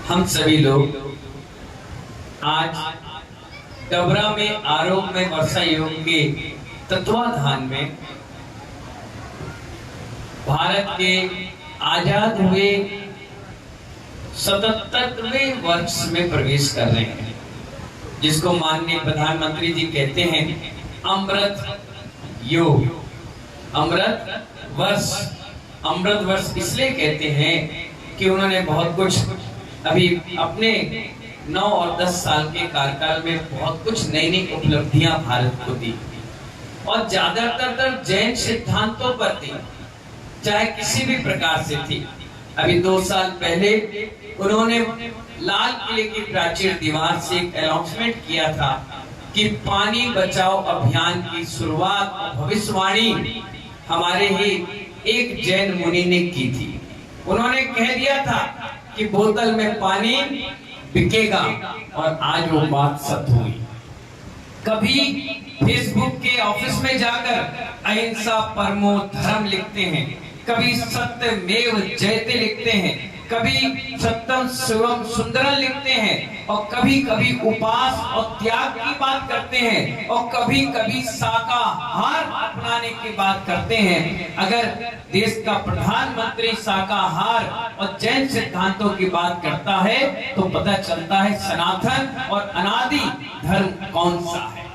हम सभी लोग आज डबरा में आरोप में वर्षा योग के तत्वाधान में भारत के आजाद हुए 77वें वर्ष में प्रवेश कर रहे हैं, जिसको माननीय प्रधानमंत्री जी कहते हैं अमृत योग, अमृत वर्ष। अमृत वर्ष इसलिए कहते हैं कि उन्होंने बहुत कुछ अभी अपने 9 और 10 साल के कार्यकाल में बहुत कुछ नई नई उपलब्धियां भारत को दी और ज्यादातर जैन सिद्धांतों पर थी, चाहे किसी भी प्रकार से थी। अभी 2 साल पहले उन्होंने लाल किले की प्राचीर दीवार से एक अनाउंसमेंट किया था कि पानी बचाओ अभियान की शुरुआत और भविष्यवाणी हमारे ही एक जैन मुनि ने की थी। उन्होंने कह दिया था कि बोतल में पानी बिकेगा और आज वो बात सत्य हुई। कभी फेसबुक के ऑफिस में जाकर अहिंसा परमो धर्म लिखते हैं, कभी सत्यमेव जयते लिखते हैं, कभी सत्यम शिवम सुंदरम लिखते हैं और कभी कभी उपास और त्याग की बात करते हैं और कभी कभी शाकाहार अपनाने की बात करते हैं। अगर देश का प्रधानमंत्री शाकाहार और जैन सिद्धांतों की बात करता है तो पता चलता है सनातन और अनादि धर्म कौन सा है।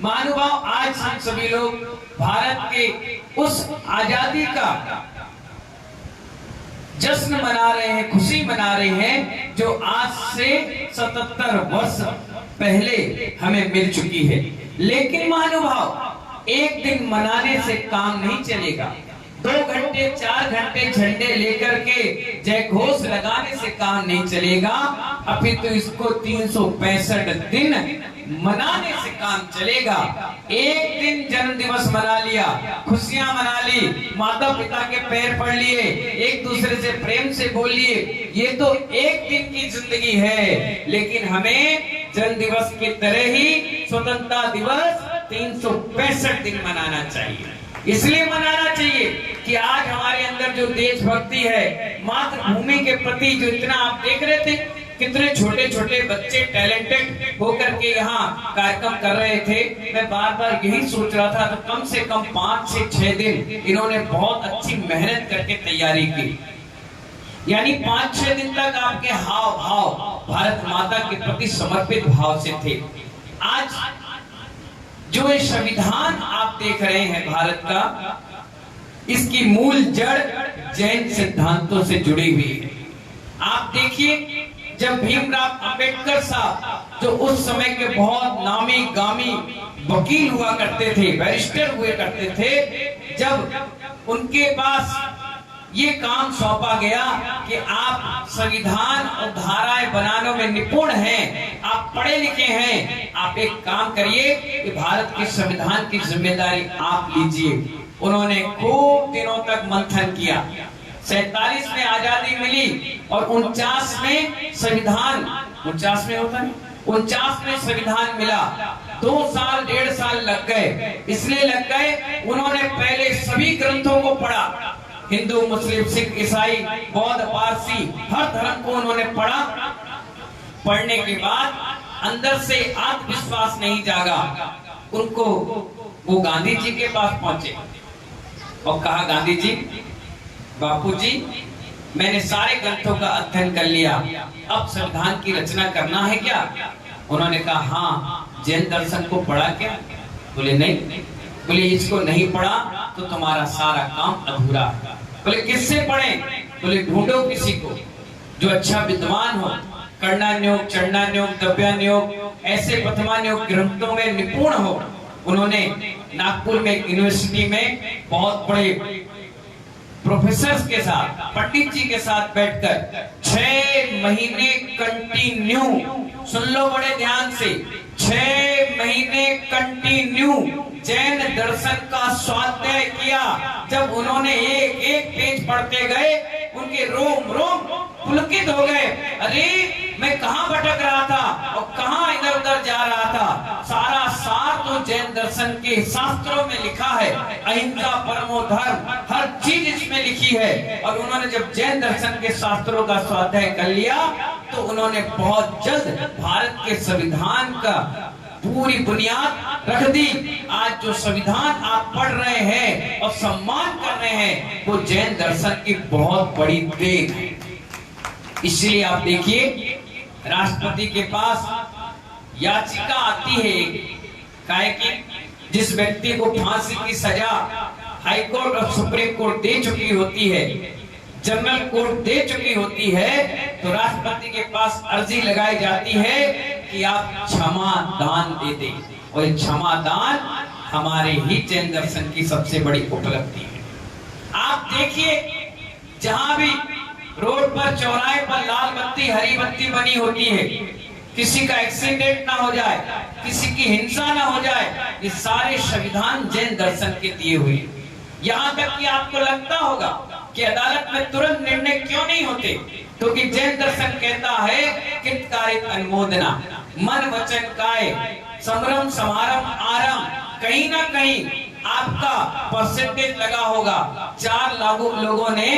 महानुभाव, आज हम सभी लोग भारत के उस आजादी का जश्न मना रहे हैं, खुशी मना रहे हैं जो आज से 77 वर्ष पहले हमें मिल चुकी है। लेकिन महानुभाव, एक दिन मनाने से काम नहीं चलेगा। 2 घंटे 4 घंटे झंडे लेकर के जय घोष लगाने से काम नहीं चलेगा। अभी तो इसको 365 दिन मनाने से काम चलेगा। एक दिन जन्म दिवस मना लिया, खुशियां मना ली, माता पिता के पैर पड़ लिए, एक दूसरे से प्रेम से बोल लिए, ये तो एक दिन की जिंदगी है। लेकिन हमें जन्म दिवस की तरह ही स्वतंत्रता दिवस 365 दिन मनाना चाहिए। इसलिए मनाना चाहिए कि आज हमारे अंदर जो देशभक्ति है, मातृभूमि के प्रति जो इतना आप देख रहे थे, कितने छोटे छोटे बच्चे टैलेंटेड होकर के यहाँ कार्यक्रम कर रहे थे। मैं बार बार यही सोच रहा था, तो कम से कम 5 से 6 दिन इन्होंने बहुत अच्छी मेहनत करके तैयारी की। यानी 5-6 दिन तक आपके हाव भाव भारत माता के प्रति समर्पित भाव से थे। आज जो ये संविधान आप देख रहे हैं भारत का, इसकी मूल जड़ जैन सिद्धांतों से जुड़ी हुई है। आप देखिए, जब भीमराव अंबेडकर साहब, जो उस समय के बहुत नामी गामी वकील हुआ करते थे, बैरिस्टर हुए करते थे, जब उनके पास ये काम सौंपा गया कि आप संविधान और धाराएं बनाने में निपुण हैं, आप पढ़े लिखे हैं, आप एक काम करिए कि भारत के संविधान की जिम्मेदारी आप लीजिए। उन्होंने खूब दिनों तक मंथन किया। 47 में आजादी मिली और 49 में संविधान, 49 में होता है, 49 में संविधान मिला। 2 साल 1.5 साल लग गए। इसलिए लग गए, उन्होंने पहले सभी ग्रंथों को पढ़ा, हिंदू मुस्लिम सिख ईसाई बौद्ध पारसी हर धर्म को उन्होंने पढ़ा। पढ़ने के बाद अंदर से आत्मविश्वास नहीं जागा। उनको वो गांधी जी के पास पहुंचे और कहा, गांधी जी, बापू जी, मैंने सारे ग्रंथों का अध्ययन कर लिया, अब संविधान की रचना करना है क्या? उन्होंने कहा, हाँ। जैन दर्शन को पढ़ा क्या? बोले नहीं। बोले इसको नहीं पढ़ा तो तुम्हारा सारा काम अधूरा है। बोले किससे पढ़े? बोले ढूंढो किसी को जो अच्छा विद्वान हो, कर्णान्योग, चंडान्योग, दव्यान्योग, ऐसे प्रथमान्योग ग्रंथों में निपुण हो। उन्होंने नागपुर में यूनिवर्सिटी में बहुत बड़े प्रोफेसर्स के साथ, पंडित जी के साथ बैठकर 6 महीने कंटिन्यू, सुन लो बड़े ध्यान से, 6 महीने कंटिन्यू जैन दर्शन का स्वाध्याय किया। जब उन्होंने एक एक पेज पढ़ते गए, उनके रोम रोम पुलकित हो गए। अरे मैं कहां भटक रहा था और कहां इधर उधर जा रहा था, सारा सार तो जैन दर्शन के शास्त्रों में लिखा है, अहिंसा परमो धर्म, हर चीज इसमें लिखी है। और उन्होंने जब जैन दर्शन के शास्त्रों का स्वाध्याय कर लिया तो उन्होंने बहुत जल्द भारत के संविधान का पूरी बुनियाद रख दी। आज जो संविधान आप पढ़ रहे हैं और सम्मान कर रहे हैं वो जैन दर्शन की बहुत बड़ी देन है। इसलिए आप देखिए राष्ट्रपति के पास याचिका आती है काहे कि जिस व्यक्ति को फांसी की सजा हाई कोर्ट और सुप्रीम कोर्ट दे चुकी होती है, जनरल कोर्ट दे चुकी होती है, तो राष्ट्रपति के पास अर्जी लगाई जाती है कि आप क्षमा दान दे दें। और क्षमा दान हमारे ही जैन दर्शन की सबसे बड़ी उपलब्धि है। आप देखिए जहां भी रोड पर चौराहे पर लाल बत्ती हरी बत्ती बनी होती है, किसी का एक्सीडेंट ना हो जाए, किसी की हिंसा ना हो जाए, ये सारे संविधान जैन दर्शन के दिए हुए। यहाँ तक कि आपको लगता होगा कि अदालत में तुरंत निर्णय क्यों नहीं होते, क्योंकि जैन दर्शन कहता है कित्कारित अनुमोदना, मन वचन काय, संभ्रम समारंभ आरंभ, कहीं ना कहीं आपका परसेंटेज लगा होगा। 4 लोगों ने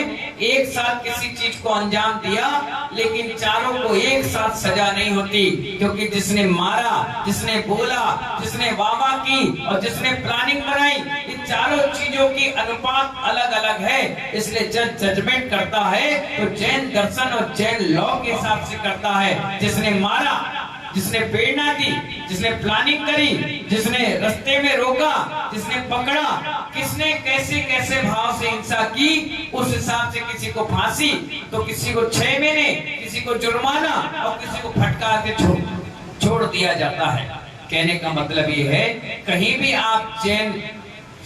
एक साथ किसी चीज को अंजाम दिया, लेकिन चारों को एक साथ सजा नहीं होती, क्योंकि जिसने मारा, जिसने बोला, जिसने वाह की और जिसने प्लानिंग बनाई, इन चारों चीजों की अनुपात अलग अलग है। इसलिए जज जजमेंट करता है तो जैन दर्शन और जैन लॉ के हिसाब से करता है। जिसने मारा, जिसने प्रेरणा दी, जिसने प्लानिंग करी, जिसने रास्ते में रोका, जिसने पकड़ा, किसने कैसे कैसे भाव से हिंसा की, उस हिसाब से किसी को फांसी तो किसी को 6 महीने, किसी को जुर्माना और किसी को फटकार के छोड़ दिया जाता है। कहने का मतलब ये है कहीं भी आप जैन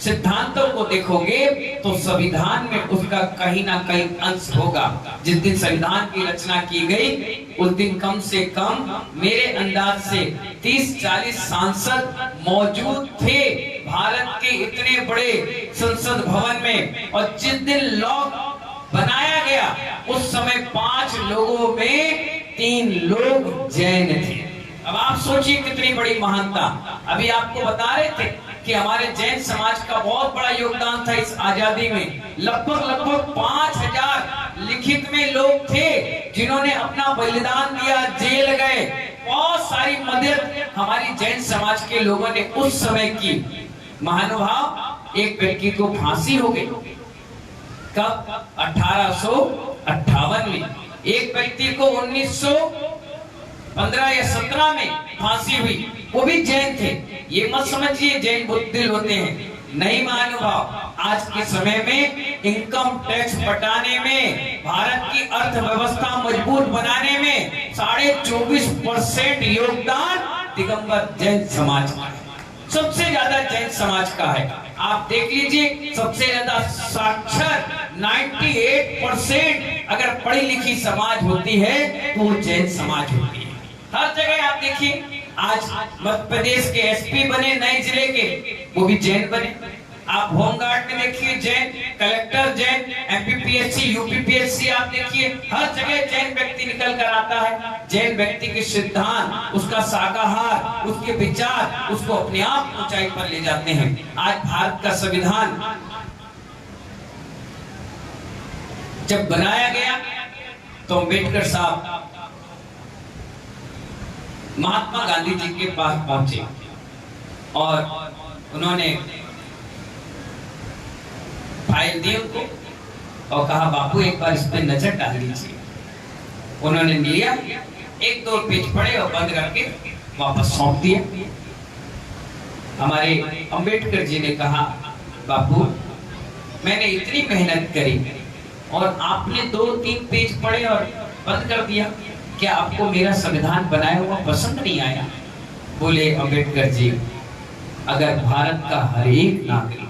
सिद्धांतों को देखोगे तो संविधान में उसका कहीं ना कहीं अंश होगा। जिस दिन संविधान की रचना की गई उस दिन कम से कम मेरे अंदाज से 30-40 सांसद मौजूद थे भारत के इतने बड़े संसद भवन में। और जिस दिन लॉ बनाया गया उस समय 5 लोगों में 3 लोग जैन थे। अब आप सोचिए कितनी बड़ी महानता। अभी आपको बता रहे थे कि हमारे जैन समाज का बहुत बड़ा योगदान था इस आजादी में। लगभग 5000 लिखित में लोग थे जिन्होंने अपना बलिदान दिया, जेल गए। बहुत सारी मदद हमारी जैन समाज के लोगों ने उस समय की। महानुभाव, एक व्यक्ति को फांसी हो गई कब? 1858 में। एक व्यक्ति को 1915 या 17 में फांसी हुई, वो भी जैन थे। ये मत समझिए जैन बुद्धिल होते हैं, नहीं महानुभाव। आज के समय में इनकम टैक्स बटाने में, भारत की अर्थव्यवस्था मजबूत बनाने में 24.5% योगदान दिगंबर जैन समाज का है। सबसे ज्यादा जैन समाज का है। आप देख लीजिए सबसे ज्यादा साक्षर 98% अगर पढ़ी लिखी समाज होती है तो वो जैन समाज होती है। हर जगह आप देखिए आज मध्य प्रदेश के एसपी बने नए जिले के, वो भी जैन बने। आप होमगार्ड में देखिए Jain, collector Jain, MPPSC, UPPSC आप देखिए हर जगह जैन व्यक्ति निकल कर आता है। जैन व्यक्ति के सिद्धांत, उसका शाकाहार, उसके विचार उसको अपने आप ऊंचाई पर ले जाते हैं। आज भारत का संविधान जब बनाया गया तो अम्बेडकर साहब महात्मा गांधी जी के पास पहुंचे और उन्होंने फाइल दी उनको और कहा बापू एक बार इस पे नजर डाल लीजिए। उन्होंने लिया, 1-2 पेज पढ़े और बंद करके वापस सौंप दिया। हमारे अंबेडकर जी ने कहा बापू मैंने इतनी मेहनत करी और आपने 2-3 पेज पढ़े और बंद कर दिया, क्या आपको मेरा संविधान बनाया हुआ पसंद नहीं आया? बोले अंबेडकर जी अगर भारत का हर एक नागरिक,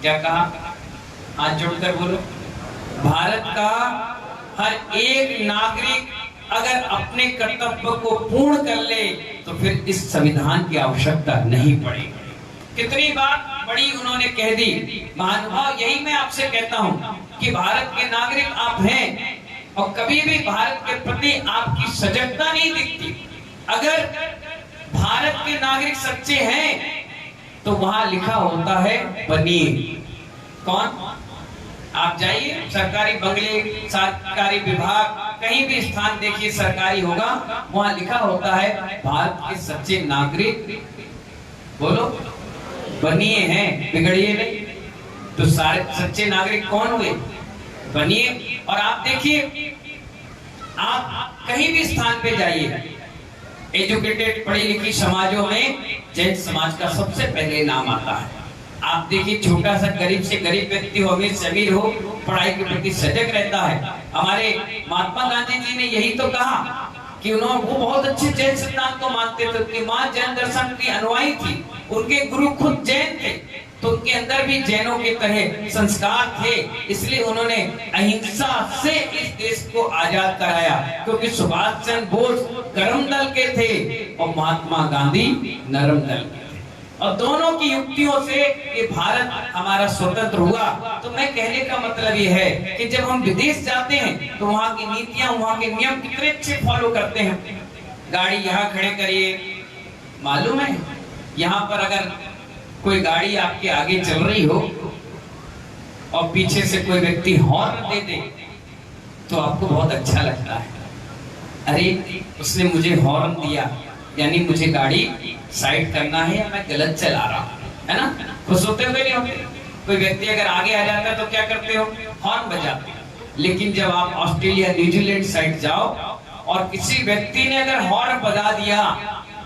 क्या कहा? हाथ जोड़कर बोलो, भारत का हर एक नागरिक अगर अपने कर्तव्य को पूर्ण कर ले तो फिर इस संविधान की आवश्यकता नहीं पड़ेगी। कितनी बात बड़ी उन्होंने कह दी। महानुभाव, यही मैं आपसे कहता हूं कि भारत के नागरिक आप हैं और कभी भी भारत के प्रति आपकी सजगता नहीं दिखती। अगर भारत के नागरिक सच्चे हैं तो वहां लिखा होता है बनिए। कौन? आप जाइए सरकारी बंगले, सरकारी विभाग, कहीं भी स्थान देखिए सरकारी होगा, वहां लिखा होता है भारत के सच्चे नागरिक बोलो बनिए हैं, बिगड़िए नहीं। तो सारे सच्चे नागरिक कौन हुए? बनिए। और आप देखिए, आप कहीं भी स्थान पे जाइए, एजुकेटेड पढ़ी लिखी समाजों में जैन समाज का सबसे पहले नाम आता है। आप देखिए, छोटा सा गरीब से गरीब व्यक्ति हो, अमीर से अमीर हो, पढ़ाई के प्रति सजग रहता है। हमारे महात्मा गांधी जी ने यही तो कहा कि उन्होंने, वो बहुत अच्छे जैन सिद्धांत को मानते थे, उनकी मां जैन दर्शन की अनुयायी थी, उनके गुरु खुद जैन थे, तो उनके अंदर भी जैनों के तरह संस्कार थे। इसलिए उन्होंने अहिंसा से इस देश को आजाद कराया, क्योंकि सुभाष चंद्र बोस गर्म दल के थे और महात्मा गांधी नरम दल के थे, और दोनों की युक्तियों से ये भारत हमारा स्वतंत्र हुआ। तो मैं कहने का मतलब ये है कि जब हम विदेश जाते हैं तो वहाँ की नीतियां, वहाँ के नियम कितने अच्छे फॉलो करते हैं। गाड़ी यहाँ खड़े करिए, मालूम है यहाँ पर अगर कोई गाड़ी आपके आगे चल रही हो और पीछे से कोई व्यक्ति हॉर्न दे दे तो आपको बहुत अच्छा लगता है, अरे उसने मुझे हॉर्न दिया, यानी मुझे गाड़ी साइड करना है या मैं गलत चला रहा हूं, है ना? खुश होते हुए नहीं होते? कोई व्यक्ति अगर आगे आ जाता है तो क्या करते हो? हॉर्न बजाते हो। लेकिन जब आप ऑस्ट्रेलिया न्यूजीलैंड साइड जाओ और किसी व्यक्ति ने अगर हॉर्न बजा दिया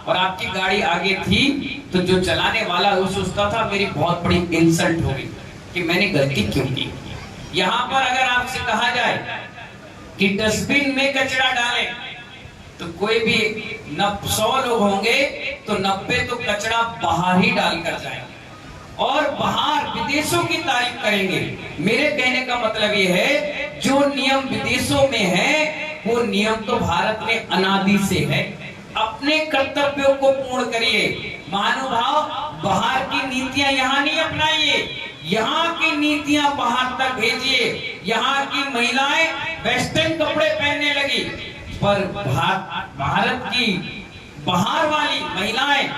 और आपकी गाड़ी आगे थी, तो जो चलाने वाला वो सोचता था मेरी बहुत बड़ी इंसल्ट हो गई कि मैंने गलती क्यों की। यहाँ पर अगर आपसे कहा जाए कि डस्टबिन में कचरा डालें, तो कोई भी 100 लोग होंगे तो 90 तो कचरा बाहर ही डालकर जाएंगे और बाहर विदेशों की तारीफ करेंगे। मेरे कहने का मतलब ये है, जो नियम विदेशों में है वो नियम तो भारत में अनादि से है। अपने कर्तव्यों को पूर्ण करिए महानुभाव, बाहर की नीतियां यहाँ नहीं अपनाइए, यहाँ की नीतियां बाहर तक भेजिए। यहाँ की महिलाएं वेस्टर्न कपड़े पहनने लगी, पर भारत की बाहर वाली महिलाएं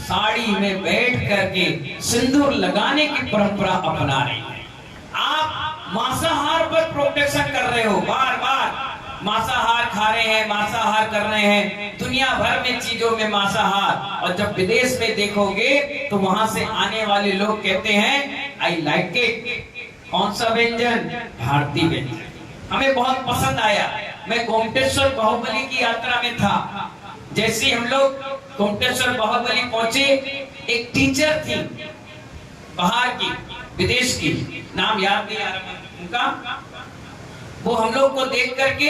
साड़ी में बैठ करके सिंदूर लगाने की परंपरा अपना रही है। आप मांसाहार पर प्रोटेक्शन कर रहे हो, बार बार मांसाहार खा रहे हैं, मांसाहार कर रहे हैं, दुनिया भर में चीजों में मांसाहार। और जब विदेश में देखोगे तो वहां से आने वाले लोग कहते हैं आई लाइक इट। कौन सा व्यंजन? भारतीय व्यंजन हमें बहुत पसंद आया। मैं गोमटेश्वर बाहुबली की यात्रा में था, जैसे हम लोग गोमटेश्वर बाहुबली पहुंचे, एक टीचर थी बाहर की, विदेश की, नाम याद नहीं आ रहा उनका, वो हम लोग को देख करके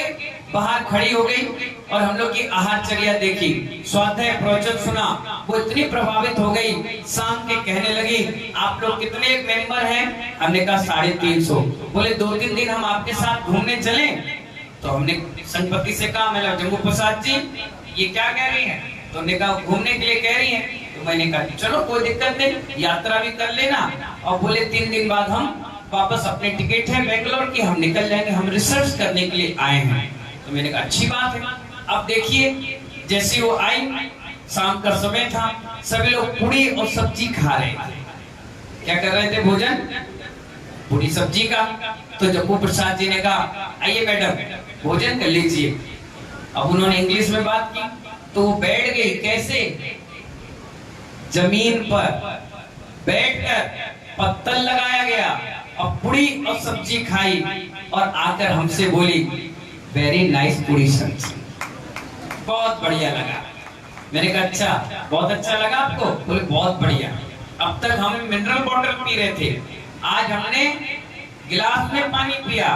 बाहर खड़ी हो गई और हम लोग की आहारचर्या देखी, स्वाध्याय प्रवचन सुना, वो इतनी प्रभावित हो गई, शाम के कहने लगी आप लोग कितने मेंबर हैं? हमने कहा 350। बोले 2-3 दिन हम आपके साथ घूमने चलें? तो हमने संपत्ति से कहा, मैं जम्मू प्रसाद जी ये क्या कह रही हैं? तो हमने कहा घूमने के लिए कह रही हैं। तो मैंने कहा चलो कोई दिक्कत नहीं, यात्रा भी कर लेना। और बोले 3 दिन बाद हम वापस, अपने टिकट है बेंगलोर की, हम निकल जाएंगे, हम रिसर्च करने के लिए आए हैं। तो मैंने कहा अच्छी बात है। अब देखिए, जैसे वो आई, शाम का समय था, सभी लोग पूरी और सब्जी खा रहे थे। क्या कर रहे थे? भोजन, पूरी सब्जी का। तो जम्मू प्रसाद जी ने कहा आइए मैडम भोजन कर लीजिए। अब उन्होंने इंग्लिश में बात की, तो वो बैठ गई। कैसे? जमीन पर बैठकर पत्तल लगाया गया और पूरी और सब्जी खाई और आकर हमसे बोली वेरी नाइस पूरी सब्जी, बहुत बढ़िया लगा। मैंने कहा अच्छा, बहुत अच्छा लगा आपको? बोले बहुत बढ़िया। अब तक हम मिनरल वाटर पी रहे थे, आज हमने गिलास में पानी पिया,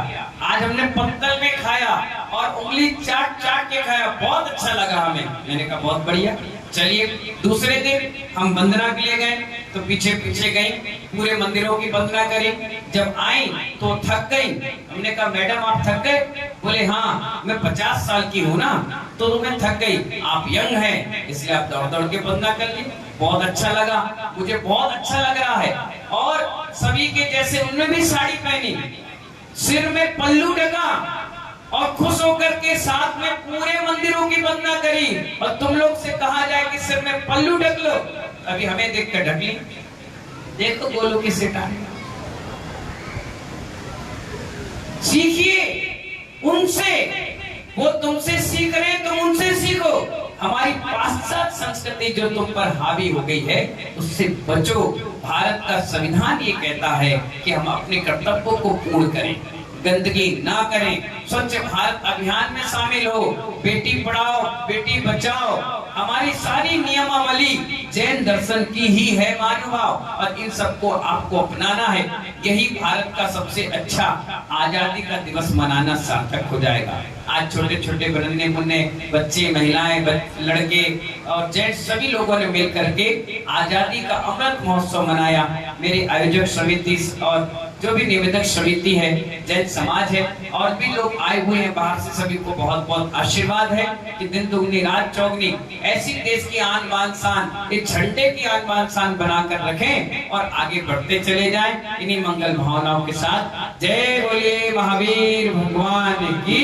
आज हमने पत्तल में खाया और उंगली चाट चाट के खाया, बहुत अच्छा लगा हमें। मैंने कहा बहुत बढ़िया, चलिए। दूसरे दिन हम वंदना के लिए गए, तो पीछे पीछे गई, पूरे मंदिरों की वंदना करी। जब आई तो थक गई। हमने कहा मैडम आप थक गए? बोले हाँ, मैं 50 साल की हूँ ना, तो मैं थक गई, आप यंग हैं इसलिए आप दौड़ दौड़ के वंदना कर ली। बहुत अच्छा लगा, मुझे बहुत अच्छा लग रहा है। और सभी के जैसे उन्होंने भी साड़ी पहनी, सिर में पल्लू ढका और खुश होकर के साथ में पूरे मंदिरों की वंदना करी। और तुम लोग से कहा जाए कि सिर में पल्लू ढक लो, अभी हमें देख कर ढक ली। देखो गोलू की सिटा सीखिए उनसे, वो तुमसे सीख रहे हैं, तुम उनसे सीखो। हमारी पाश्चात्य संस्कृति जो तुम पर हावी हो गई है उससे बचो। भारत का संविधान ये कहता है कि हम अपने कर्तव्यों को पूर्ण करें, गंदगी ना करें, स्वच्छ भारत अभियान में शामिल हो, बेटी पढ़ाओ बेटी बचाओ। हमारी सारी नियमावली जैन दर्शन की ही है महानुभाव, और इन सबको आपको अपनाना है। यही भारत का सबसे अच्छा आजादी का दिवस मनाना सार्थक हो जाएगा। आज छोटे छोटे नन्हे मुन्ने बच्चे, महिलाएं, लड़के और जेंट्स सभी लोगों ने मिल करके आजादी का अमृत महोत्सव मनाया। मेरे आयोजक समिति और जो भी निवेदक समिति है, जैन समाज है, और भी लोग आए हुए हैं बाहर से, सभी को बहुत बहुत आशीर्वाद है कि दिन दुगनी रात चौगनी ऐसी देश की आन बान शान, इस झंडे की आन बान शान बनाकर रखें और आगे बढ़ते चले जाएं इन्हीं मंगल भावनाओं के साथ। जय बोलिए महावीर भगवान की।